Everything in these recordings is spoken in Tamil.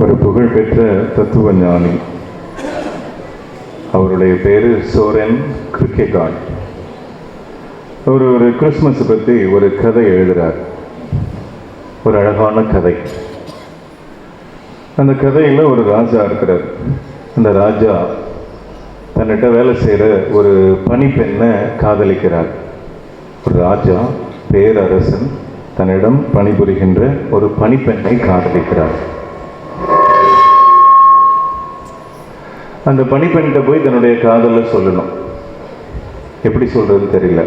ஒரு புகழ்பெற்ற தத்துவ ஞானி, அவருடைய பேரு சோரென் கிர்கெகார்ட். அவர் ஒரு கிறிஸ்மஸ் பற்றி ஒரு கதை எழுதுகிறார். ஒரு அழகான கதை. அந்த கதையில் ஒரு ராஜா இருக்கிறார். அந்த ராஜா தன்னிட்ட வேலை செய்கிற ஒரு பணிப்பெண்ணை காதலிக்கிறார். ஒரு ராஜா, பேரரசன் தன்னிடம் பணிபுரிகின்ற ஒரு பணிப்பெண்ணை காதலிக்கிறார். அந்த பணிப்பெண்கிட்ட போய் தன்னுடைய காதலை சொல்லணும். எப்படி சொல்றதுன்னு தெரியல.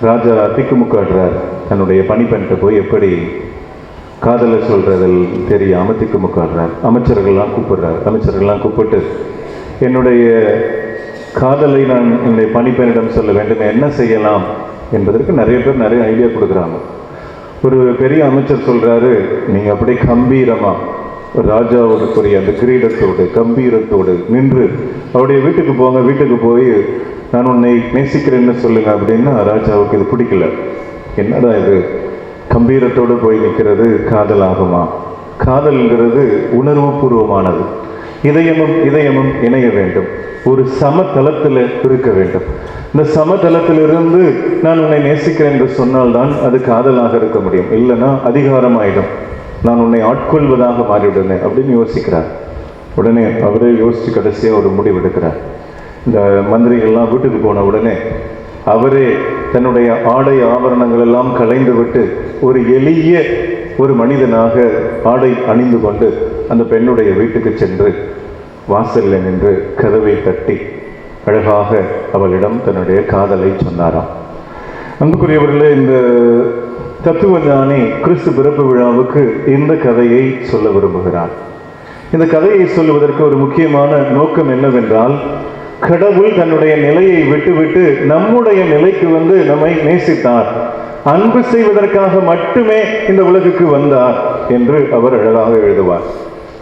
ராஜா திக்குமுக்காடுறார். தன்னுடைய பணிப்பெண்கிட்ட போய் எப்படி காதலை சொல்றதில் தெரியாம திக்குமுக்காடுறார். அமைச்சர்கள்லாம் கூப்பிட்டு என்னுடைய காதலை நான் என்னுடைய பணிப்பெண்ணிடம் சொல்ல வேண்டும், என்ன செய்யலாம் என்பதற்கு நிறைய பேர் நிறைய ஐடியா கொடுக்குறாங்க. ஒரு பெரிய அமைச்சர் சொல்றாரு, நீங்க அப்படியே கம்பீரமா ராஜாவுக்குரிய அந்த கிரீடத்தோடு கம்பீரத்தோடு நின்று அவருடைய வீட்டுக்கு போங்க, வீட்டுக்கு போய் நான் உன்னை நேசிக்கிறேன்னு சொல்லுங்க அப்படின்னா ராஜாவுக்கு இது பிடிக்கல. என்னடா இது, கம்பீரத்தோடு போய் நிற்கிறது காதல் ஆகுமா? காதல்ங்கிறது உணர்வு பூர்வமானது. இதயமும் இணைய வேண்டும், ஒரு சமதளத்தில் இருக்க வேண்டும். இந்த சமதளத்திலிருந்து நான் உன்னை நேசிக்கிறேன் என்று சொன்னால்தான் அது காதலாக இருக்க முடியும். இல்லைன்னா அதிகாரம் ஆயிடும், நான் உன்னை ஆட்கொள்வதாக மாறிவிடுனேன் அப்படின்னு யோசிக்கிறார். உடனே அவரே யோசித்து கடைசியாக ஒரு முடிவெடுக்கிறார். இந்த மந்திரிகள்லாம் வீட்டுக்கு போன உடனே அவரே தன்னுடைய ஆடை ஆபரணங்கள் எல்லாம் களைந்து விட்டு ஒரு எளிய ஒரு மனிதனாக ஆடை அணிந்து கொண்டு அந்த பெண்ணுடைய வீட்டுக்கு சென்று வாசலில் நின்று கதவை தட்டி அழகாக அவளிடம் தன்னுடைய காதலை சொன்னாராம். அன்புக்குரியவர்களே, இந்த தத்துவ ஞானி கிறிஸ்து பிறப்பு விழாவுக்கு இந்த கதையை சொல்ல விரும்புகிறார். இந்த கதையை சொல்லுவதற்கு ஒரு முக்கியமான நோக்கம் என்னவென்றால், கடவுள் தன்னுடைய நிலையை விட்டுவிட்டு நம்முடைய நிலைக்கு வந்து நம்மை நேசித்தார், அன்பு செய்வதற்காக மட்டுமே இந்த உலகுக்கு வந்தார் என்று அவர் அழகாக எழுதுவார்.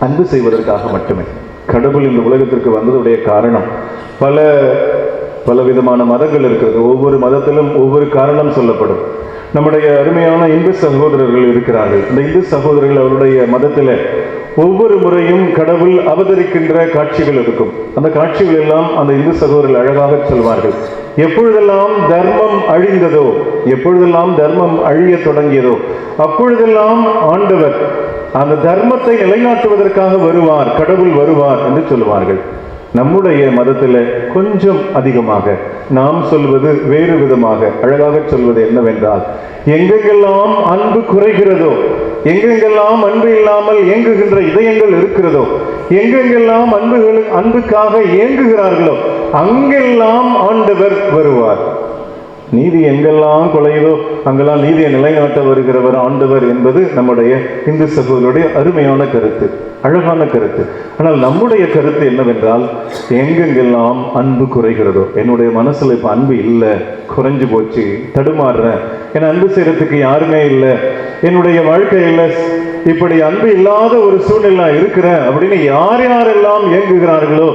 அன்பு செய்வதற்காக மட்டுமே கடவுள் இந்த உலகத்திற்கு வந்ததுடைய காரணம் பல விதமான மதங்கள் இருக்கிறது. ஒவ்வொரு மதத்திலும் ஒவ்வொரு காரணம் சொல்லப்படும். நம்முடைய அருமையான இந்து சகோதரர்கள் இருக்கிறார்கள். இந்த இந்து சகோதரர்கள் அவருடைய மதத்தில் ஒவ்வொரு முறையும் கடவுள் அவதரிக்கின்ற காட்சிகள் இருக்கும். அந்த காட்சிகள் எல்லாம் அந்த இந்து சகோதரர்கள் அழகாக சொல்வார்கள். எப்பொழுதெல்லாம் தர்மம் அழிந்ததோ, எப்பொழுதெல்லாம் தர்மம் அழிய தொடங்கியதோ, அப்பொழுதெல்லாம் ஆண்டவர் அந்த தர்மத்தை நிலைநாட்டுவதற்காக வருவார், கடவுள் வருவார் என்று சொல்வார்கள். நம்முடைய மதத்தில் கொஞ்சம் அதிகமாக நாம் சொல்வது வேறு விதமாக அழகாக சொல்வது என்னவென்றால், எங்கெங்கெல்லாம் அன்பு குறைகிறதோ, எங்கெங்கெல்லாம் அன்பு இல்லாமல் இயங்குகின்ற இதயங்கள் இருக்கிறதோ, எங்கெங்கெல்லாம் அன்புக்காக இயங்குகிறார்களோ அங்கெல்லாம் ஆண்டவர் வருவார். நீதி எங்கெல்லாம் கொலையுதோ அங்கெல்லாம் நீதியை நிலைநாட்ட வருகிறவர் ஆண்டவர் என்பது நம்முடைய இந்து சகோதரருடைய அருமையான கருத்து, அழகான கருத்து. ஆனால் நம்முடைய கருத்து என்னவென்றால், எங்கெங்கெல்லாம் அன்பு குறைகிறதோ, என்னுடைய மனசுல இப்ப அன்பு இல்லை, குறைஞ்சு போச்சு, தடுமாறுறேன், என் அன்பு செய்யறதுக்கு யாருமே இல்லை, என்னுடைய வாழ்க்கையில் இப்படி அன்பு இல்லாத ஒரு சூழ்நிலை இருக்கிறேன் அப்படின்னு யார் யாரெல்லாம் இயங்குகிறார்களோ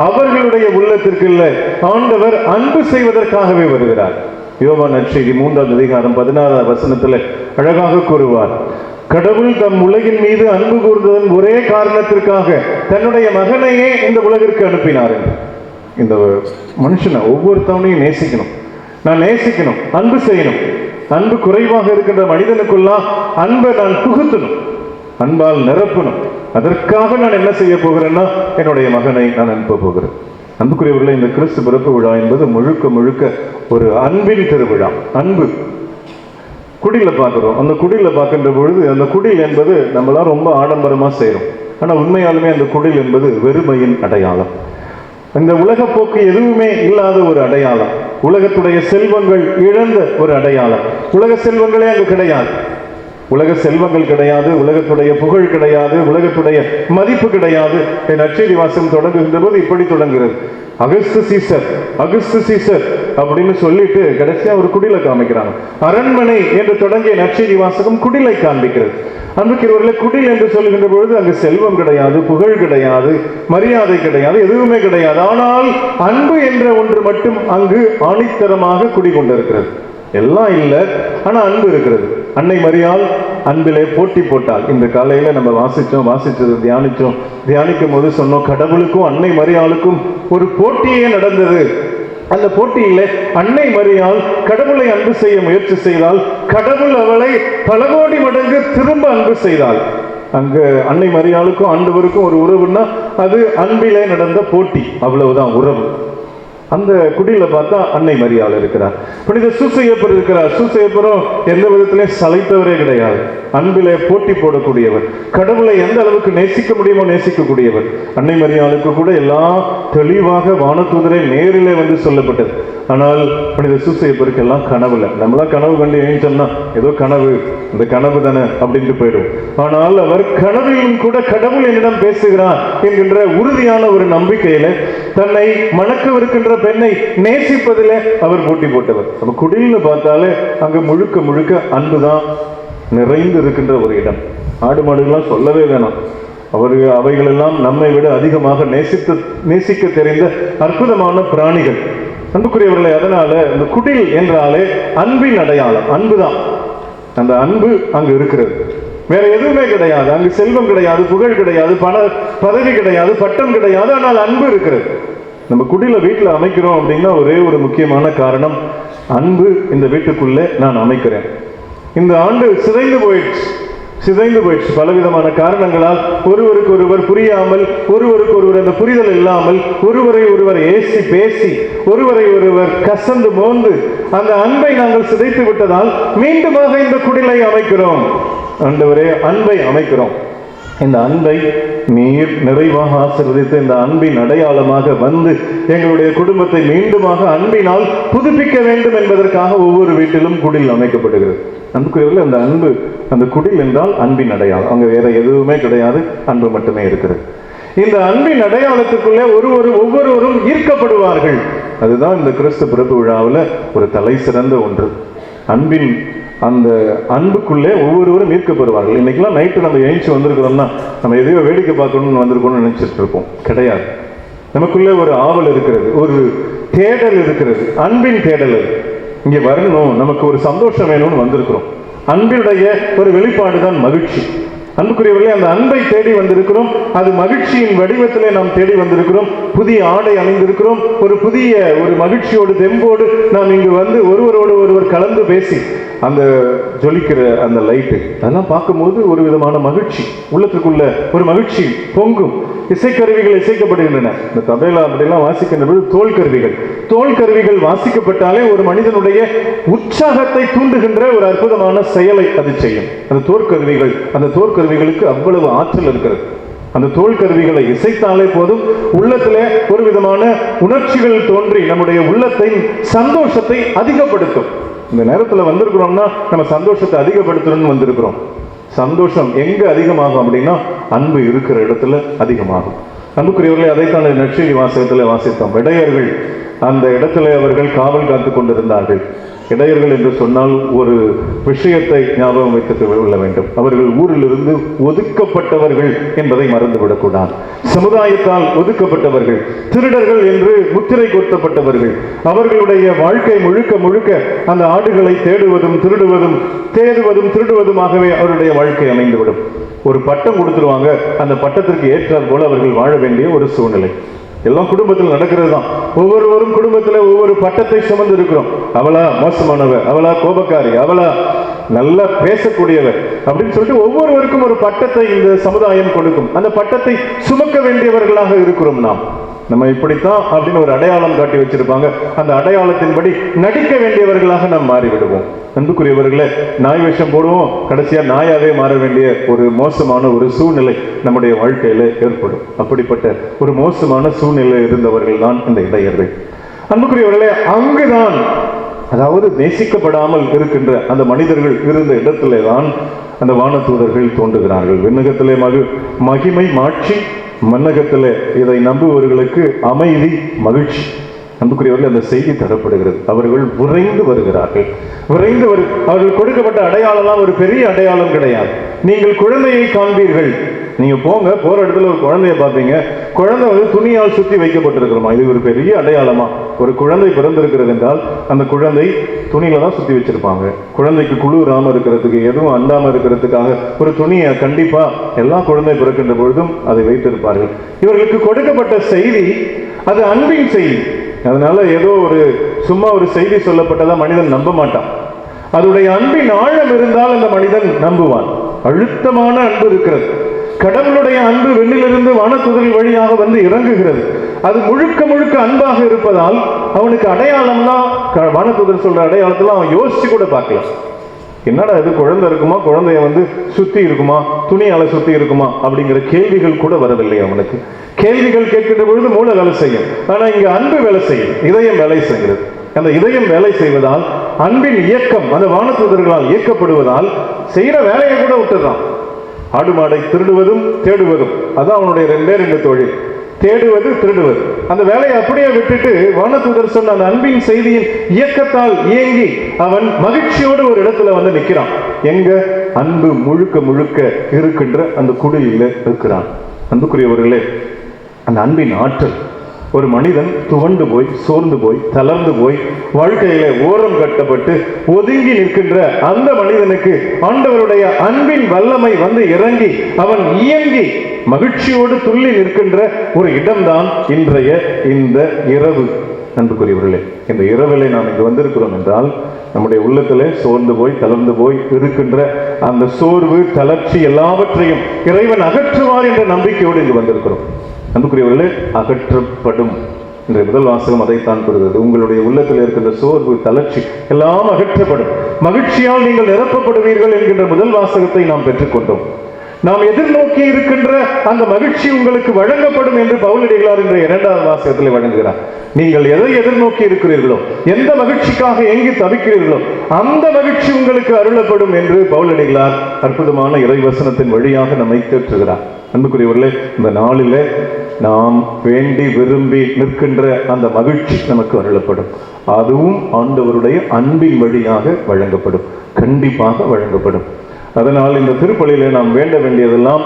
அவர்களுடைய உள்ளத்திற்கு இல்லை, ஆண்டவர் அன்பு செய்வதற்காகவே வருகிறார். யோவான் நற்செய்தி 3ஆம் அதிகாரம் 16ஆம் வசனத்தில் அழகாக கூறுவார், கடவுள் தம் உலகின் மீது அன்பு கூர்ந்ததன் ஒரே காரணத்திற்காக தன்னுடைய மகனையே இந்த உலகிற்கு அனுப்பினார். இந்த மனுஷனை ஒவ்வொருத்தவனையும் நேசிக்கணும், நான் நேசிக்கணும், அன்பு செய்யணும். அன்பு குறைவாக இருக்கின்ற மனிதனுக்குள்ளாம் அன்பை நான் புகுத்தணும், அன்பால் நிரப்பணும். அதற்காக நான் என்ன செய்ய போகிறேன்னா, என்னுடைய மகனை நான் அனுப்ப போகிறேன். அன்புக்குரியவர்களே, இந்த கிறிஸ்து பிறப்பு விழா என்பது முழுக்க ஒரு அன்பின் திருவிழா. அன்பு குடியில பார்க்கிறோம். அந்த குடியில பார்க்கின்ற பொழுது அந்த குடில் என்பது நம்மளாம் ரொம்ப ஆடம்பரமா செய்யறோம். ஆனா உண்மையாலுமே அந்த குடில் என்பது வெறுமையின் அடையாளம். இந்த உலக போக்கு எதுவுமே இல்லாத ஒரு அடையாளம், உலகத்துடைய செல்வங்கள் இழந்த ஒரு அடையாளம். உலக செல்வங்களே அங்கு கிடையாது. உலக செல்வங்கள் கிடையாது, உலகத்துடைய புகழ் கிடையாது, உலகத்துடைய மதிப்பு கிடையாது. நற்செய்தி வாசகம் தொடங்குகின்ற போது இப்படி தொடங்குகிறது, அகஸ்து சீசர் அப்படின்னு சொல்லிட்டு கடைசியா ஒரு குடிலை காமிக்கிறாங்க. அரண்மனை என்று தொடங்கிய நற்செய்தி வாசகம் குடிலை காண்பிக்கிறது. அன்புக்கிறவர்களே, குடில் என்று சொல்லுகின்ற பொழுது அங்கு செல்வம் கிடையாது, புகழ் கிடையாது, மரியாதை கிடையாது, எதுவுமே கிடையாது. ஆனால் அன்பு என்ற ஒன்று மட்டும் அங்கு ஆணித்தரமாக குடிகொண்டிருக்கிறது. எல்லாம் இல்லை, ஆனா அன்பு இருக்கிறது. அன்னை மரியாள் அன்பிலே போட்டி போட்டாள். இந்த காலையில நம்ம வாசிச்சது தியானிக்கும் போது சொன்னோம், கடவுளுக்கும் அன்னை மரியாளுக்கும் ஒரு போட்டியே நடந்தது. அந்த போட்டியில அன்னை மரியாள் கடவுளை அன்பு செய்ய முயற்சி செய்தால் கடவுள் அவளை பல கோடி மடங்கு திரும்ப அன்பு செய்தாள். அங்க அன்னை மரியாளுக்கும் ஆண்டவருக்கும் ஒரு உறவுன்னா அது அன்பிலே நடந்த போட்டி, அவ்வளவுதான் உறவு. அந்த குடியில பார்த்தா அன்னை மரியாள் இருக்கிறார், புனித சூசையப்பர் இருக்கிறார். சூசையப்பரும் எந்த விதத்திலையும் சளைத்தவரே கிடையாது, அன்பிலே போட்டி போடக்கூடியவர், கடவுளை எந்த அளவுக்கு நேசிக்க முடியுமோ நேசிக்கக்கூடியவர். அன்னை மரியாளுக்கு கூட எல்லாம் தெளிவாக வானதூதரை நேரிலே வந்து சொல்லப்பட்டது. ஆனால் புனித சூசையப்பருக்கு எல்லாம் கனவுல, நம்மளாம் கனவு கண்டு ஏஞ்சோம்னா ஏதோ கனவு, இந்த கனவு தானே அப்படின்ட்டு போயிடும். ஆனால் அவர் கனவிலும் கூட கடவுள் என்னிடம் பேசுகிறார் என்கின்ற உறுதியான ஒரு நம்பிக்கையில தன்னை மணக்கவிருக்கின்ற பெண்ணை நேசிப்பதிலே அவர் போட்டி போட்டவர். நம்ம குடில்னு பார்த்தாலே அங்க முழுக்க முழுக்க அன்புதான் நிறைந்து இருக்கின்ற ஒரு இடம். ஆடு மாடுகள்லாம் சொல்லவே வேணாம், அவைகளெல்லாம் நம்மை விட அதிகமாக நேசிக்க தெரிந்த அற்புதமான பிராணிகள். அன்புக்குரியவர்களே, அதனால இந்த குடில் என்றாலே அன்பின் அடையாளம், அன்புதான். அந்த அன்பு அங்கு இருக்கிறது, வேற எதுவுமே கிடையாது. அங்கு செல்வம் கிடையாது, புகழ் கிடையாது, பதவி கிடையாது, பட்டம் கிடையாது, ஆனால் அன்பு இருக்கிறது. நம்ம குடில வீட்டில் அமைக்கிறோம் அப்படின்னா ஒரே ஒரு முக்கியமான காரணம், அன்பு இந்த வீட்டுக்குள்ளே நான் அமைக்கிறேன். இந்த ஆண்டு சிதைந்து போயிடுச்சு பலவிதமான காரணங்களால். ஒருவருக்கு ஒருவர் புரியாமல், ஒருவருக்கு ஒருவர் அந்த புரிதல் இல்லாமல், ஒருவரை ஒருவர் ஏசி பேசி, ஒருவரை ஒருவர் கசந்து மோந்து அந்த அன்பை நாங்கள் சிதைத்து விட்டதால் மீண்டுமாக இந்த குடிலை அமைக்கிறோம். ஆண்டவரே, அன்பை அமைக்கிறோம். இந்த அன்பை நீர் நிறைவாக ஆசீர்வதித்து இந்த அன்பின் அடையாளமாக வந்து எங்களுடைய குடும்பத்தை மீண்டுமாக அன்பினால் புதுப்பிக்க வேண்டும் என்பதற்காக ஒவ்வொரு வீட்டிலும் குடில் அமைக்கப்படுகிறது. அன்புக்குரியவர்கள், அந்த அன்பு, அந்த குடில் என்றால் அன்பின் அடையாளம். அங்கே வேற எதுவுமே கிடையாது, அன்பு மட்டுமே இருக்கிறது. இந்த அன்பின் அடையாளத்துக்குள்ளே ஒவ்வொருவரும் ஈர்க்கப்படுவார்கள். அதுதான் இந்த கிறிஸ்து பிறப்பு விழாவில் ஒரு தலை சிறந்த ஒன்று. அன்பின் அந்த அன்புக்குள்ளே ஒவ்வொருவரும் ஈர்க்கப்படுவார்கள். இன்னைக்கெல்லாம் நைட்டு நம்ம எழுந்து வந்திருக்கிறோம்னா நம்ம எதையோ வேடிக்கை பார்க்கணும்னு வந்திருக்கோம்னு நினைச்சிட்டு இருப்போம். கிடையாது, நமக்குள்ளே ஒரு ஆவல் இருக்கிறது, ஒரு தேடல் இருக்கிறது, அன்பின் தேடல். இங்கே வரணும், நமக்கு ஒரு சந்தோஷம் வேணும்னு வந்திருக்கிறோம். அன்பினுடைய ஒரு வெளிப்பாடு தான் மகிழ்ச்சி. அன்புக்குரியவர்களே, அந்த அன்பை தேடி வந்திருக்கிறோம். அது மகிழ்ச்சியின் வடிவத்திலே நாம் தேடி வந்திருக்கிறோம். புதிய ஆடை அணிந்திருக்கிறோம். ஒரு புதிய ஒரு மகிழ்ச்சியோடு தெம்போடு நாம் இங்கு வந்து ஒருவரோடு ஒருவர் கலந்து பேசி அந்த ஜொலிக்கிற அந்த லைட்டு அதெல்லாம் பார்க்கும்போது ஒரு விதமான மகிழ்ச்சி, உள்ளத்துக்குள்ள ஒரு மகிழ்ச்சி பொங்கும். இசைக்கருவிகள் இசைக்கப்படுகின்றன. இந்த தபேலா அப்படிலாம் வாசிக்கின்ற போது தோல் கருவிகள் வாசிக்கப்பட்டாலே ஒரு மனிதனுடைய உற்சாகத்தை தூண்டுகின்ற ஒரு அற்புதமான செயலை அது செய்யும். அந்த தோற்கருவிகளுக்கு அவ்வளவு ஆற்றல் இருக்கிறது. அந்த தோல் கருவிகளை இசைத்தாலே போதும், உள்ளத்திலே ஒரு விதமான உணர்ச்சிகள் தோன்றி நம்முடைய உள்ளத்தின் சந்தோஷத்தை அதிகப்படுத்தும். இந்த நேரத்தில் வந்திருக்கிறோம்னா நம்ம சந்தோஷத்தை அதிகப்படுத்தணும்னு வந்திருக்கிறோம். சந்தோஷம் எங்க அதிகமாகும் அப்படின்னா அன்பு இருக்கிற இடத்துல அதிகமாகும். அன்புக்குரியவர்களே, அதைத்தான் நற்செய்தி வாசகத்தில் வாசித்தோம். இடையர்கள் அந்த இடத்துல அவர்கள் காவல் காத்து கொண்டிருந்தார்கள். இடையர்கள் என்று சொன்னால் ஒரு விஷயத்தை ஞாபகம் வைத்துக் கொள்ள வேண்டும். அவர்கள் ஊரிலிருந்து ஒதுக்கப்பட்டவர்கள் என்பதை மறந்துவிடக்கூடாது. சமுதாயத்தால் ஒதுக்கப்பட்டவர்கள், திருடர்கள் என்று முத்திரை கொத்தப்பட்டவர்கள். அவர்களுடைய வாழ்க்கை முழுக்க அந்த ஆடுகளை தேடுவதும் திருடுவதுமாகவே அவருடைய வாழ்க்கை அமைந்துவிடும். ஒரு பட்டம் கொடுத்துருவாங்க, அந்த பட்டத்திற்கு ஏற்றால் போல அவர்கள் வாழ வேண்டிய ஒரு சூழ்நிலை எல்லாம் குடும்பத்தில் நடக்கிறது தான். ஒவ்வொருவரும் குடும்பத்தில் ஒவ்வொரு பட்டத்தை சுமந்து இருக்கிறோம். அவளா மோசமானவர், அவளா கோபக்காரி, அவளா நல்லா பேசக்கூடியவர் அப்படின்னு சொல்லிட்டு ஒவ்வொருவருக்கும் ஒரு பட்டத்தை இந்த சமுதாயம் கொடுக்கும். அந்த பட்டத்தை சுமக்க வேண்டியவர்களாக இருக்கிறோம். நம்ம இப்படித்தான் அப்படின்னு ஒரு அடையாளம் காட்டி வச்சிருப்பாங்க. அந்த அடையாளத்தின்படி நடிக்க வேண்டியவர்களாக நாம் மாறிவிடுவோம். அன்புக்குரியவர்களே, நாய் வேஷம் போடுவோம், கடைசியா நாயாவே மாற வேண்டிய ஒரு மோசமான ஒரு சூழ்நிலை நம்முடைய வாழ்க்கையில ஏற்படும். அப்படிப்பட்ட ஒரு மோசமான சூழ்நிலை இருந்தவர்கள் தான் இந்த இடையர்கள். அன்புக்குரியவர்களே, அங்குதான், அதாவது நேசிக்கப்படாமல் இருக்கின்ற அந்த மனிதர்கள் இருந்த இடத்திலே தான் அந்த வானதூதர்கள் தோன்றுகிறார்கள். விண்ணகத்திலே மகிமை மாட்சி, மன்னகத்திலே இதை நம்புவவர்களுக்கு அமைதி மகிழ்ச்சி. அன்புக்குரியவர்கள், அந்த செய்தி தரப்படுகிறது. அவர்கள் விரைந்து வருகிறார்கள். அவர்கள் கொடுக்கப்பட்ட அடையாளம் ஒரு பெரிய அடையாளம் கிடையாது. நீங்கள் குழந்தையை காண்பீர்கள். நீங்க போற இடத்துல ஒரு குழந்தைய பார்ப்பீங்க. குழந்தை துணியால் சுத்தி வைக்கப்பட்டிருக்கிறோமா? இது ஒரு பெரிய அடையாளமா? ஒரு குழந்தை பிறந்திருக்கிறது என்றால் அந்த குழந்தை துணியில தான் சுத்தி வச்சிருப்பாங்க. குழந்தைக்கு குளிராம இருக்கிறதுக்கு, எதுவும் அண்டாம இருக்கிறதுக்காக ஒரு துணியை கண்டிப்பா எல்லா குழந்தை பிறக்கின்ற பொழுதும் அதை வைத்திருப்பார்கள். இவர்களுக்கு கொடுக்கப்பட்ட செய்தி அது அன்பின் செய்தி. அதனால ஏதோ சும்மா ஒரு செய்தி சொல்லப்பட்டதா மனிதன் நம்ப மாட்டான். அதனுடைய அன்பின் ஆழம் இருந்தால் அந்த மனிதன் நம்புவான். அழுத்தமான அன்பு இருக்கிறது. கடவுளுடைய அன்பு விண்ணிலிருந்து வானதூதர்கள் வழியாக வந்து இறங்குகிறது. அது முழுக்க முழுக்க அன்பாக இருப்பதால் அவனுக்கு அடையாளம்லாம், வானதூதர் சொல்ற அடையாளத்துல அவன் யோசிச்சு கூட பார்க்கலாம். என்னடா இது, குழந்தை இருக்குமா, குழந்தைய சுத்தி இருக்குமா, துணியால சுத்தி இருக்குமா அப்படிங்கிற கேள்விகள் கூட வரவில்லை அவனுக்கு. கேள்விகள் கேட்கின்ற பொழுது மூளை வேலை செய்யும். ஆனா இங்க அன்பு வேலை செய்யும், இதயம் வேலை செய்கிறது. அந்த இதயம் வேலை செய்வதால், அன்பின் இயக்கம் அந்த வானதூதர்களால் இயக்கப்படுவதால் செய்யற வேலையை கூட விட்டுறான். ஆடு மாடை திருடுவதும் தேடுவதும், அதான் அவனுடைய ரெண்டு தொழில். தேடுவது, திருடுவது. அந்த வேலையை அப்படியே விட்டுட்டு வானதூதர் சொன்ன அந்த அன்பின் செய்தியின் இயக்கத்தால் இயங்கி அவன் மகிழ்ச்சியோடு ஒரு இடத்துல நிற்கிறான். எங்க? அன்பு முழுக்க முழுக்க இருக்கின்ற அந்த குடிலில் இருக்கிறான். அன்புக்குரியவர்களே, அந்த அன்பின் ஆற்றல் ஒரு மனிதன் துவண்டு போய், சோர்ந்து போய், தளர்ந்து போய், வாழ்க்கையில ஓரம் கட்டப்பட்டு ஒதுங்கி நிற்கின்ற அந்த மனிதனுக்கு ஆண்டவருடைய அன்பின் வல்லமை இறங்கி அவன் இயங்கி மகிழ்ச்சியோடு துள்ளி நிற்கின்ற ஒரு இடம்தான் இன்றைய இந்த இரவு. அன்புக்குரியவர்களே, இந்த இரவிலே நாம் இங்கு வந்திருக்கிறோம் என்றால் நம்முடைய உள்ளத்திலே சோர்ந்து போய், தளர்ந்து போய் இருக்கின்ற அந்த சோர்வு, தளர்ச்சி எல்லாவற்றையும் இறைவன் அகற்றுவார் என்ற நம்பிக்கையோடு இங்கு வந்திருக்கிறோம். அன்புக்குரியவர்களே, அகற்றப்படும் என்ற முதல் வாசகம் அதைத்தான் கூறுகிறது. உங்களுடைய உள்ளத்தில் இருக்கின்ற சோர்வு, தளர்ச்சி எல்லாம் அகற்றப்படும், மகிழ்ச்சியால் நீங்கள் நிரப்பப்படுவீர்கள் என்கின்ற முதல் வாசகத்தை நாம் பெற்றுக்கொண்டோம். நாம் எதிர்நோக்கி இருக்கின்ற அந்த மகிழ்ச்சி உங்களுக்கு வழங்கப்படும் என்று பவுலடிகளார் என்ற இரண்டாவது வாசகத்தில் வழங்குகிறார். நீங்கள் எதை எதிர்நோக்கி இருக்கிறீர்களோ, எந்த மகிழ்ச்சிக்காக எங்கி தவிக்கிறீர்களோ அந்த மகிழ்ச்சி உங்களுக்கு அருளப்படும் என்று பவுலடிகளார் அற்புதமான இறைவசனத்தின் வழியாக நம்மை தேற்றுகிறார். அன்புக்குரியவர்களே, இந்த நாளிலே நாம் வேண்டி விரும்பி நிற்கின்ற அந்த மகிழ்ச்சி நமக்கு அருளப்படும். அதுவும் ஆண்டவருடைய அன்பின் வழியாக வழங்கப்படும், கண்டிப்பாக வழங்கப்படும். அதனால் இந்த திருப்பலியில நாம் வேண்ட வேண்டியதெல்லாம்,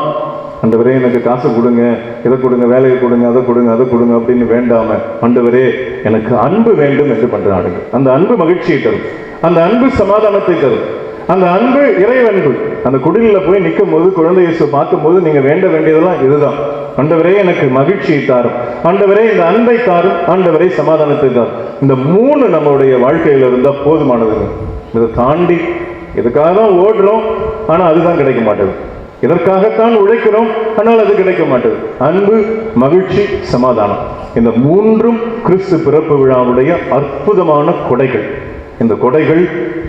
ஆண்டவரே எனக்கு காசு கொடுங்க, இதை கொடுங்க, வேலையை கொடுங்க, அதை கொடுங்க, அதை கொடுங்க அப்படின்னு வேண்டாம, ஆண்டவரே எனக்கு அன்பு வேண்டும் என்று பண்றாடுங்க. அந்த அன்பு மகிழ்ச்சியை தரும், அந்த அன்பு சமாதானத்தை தரும், அந்த அன்பு இறைவன்பு. அந்த குடில போய் நிற்கும் போது, குழந்தை இயேசு பார்க்கும் போது நீங்க வேண்ட வேண்டியதெல்லாம் இதுதான். ஆண்டவரே எனக்கு மகிழ்ச்சியை தாரும், ஆண்டவரே இந்த அன்பை தாரும், ஆண்டவரே சமாதானத்தை தாரும். இந்த மூணு நம்மளுடைய வாழ்க்கையில இருந்தா போதுமானதுங்க. இதை தாண்டி இதுக்காக தான் ஓடுறோம், ஆனா அதுதான் கிடைக்க மாட்டேது. இதற்காகத்தான் உழைக்கிறோம், ஆனால் அது கிடைக்க மாட்டேது. அன்பு, மகிழ்ச்சி, சமாதானம், இந்த மூன்றும் கிறிஸ்து பிறப்பு விழாவுடைய அற்புதமான கொடைகள். இந்த கொடைகள்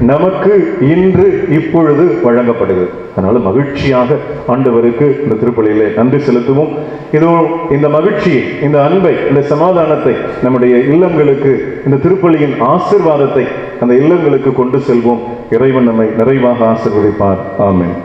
நமக்கு இன்று இப்பொழுது வழங்கப்படுகிறது. அதனால மகிழ்ச்சியாக ஆண்டவருக்கு இந்த திருப்பலியிலே நன்றி செலுத்துவோம். இதோ இந்த மகிழ்ச்சியை, இந்த அன்பை, இந்த சமாதானத்தை நம்முடைய இல்லங்களுக்கு, இந்த திருப்பலியின் ஆசீர்வாதத்தை அந்த இல்லங்களுக்கு கொண்டு செல்வோம். இறைவன் நம்மை நிறைவாக ஆசீர்வதிப்பார். ஆமென்.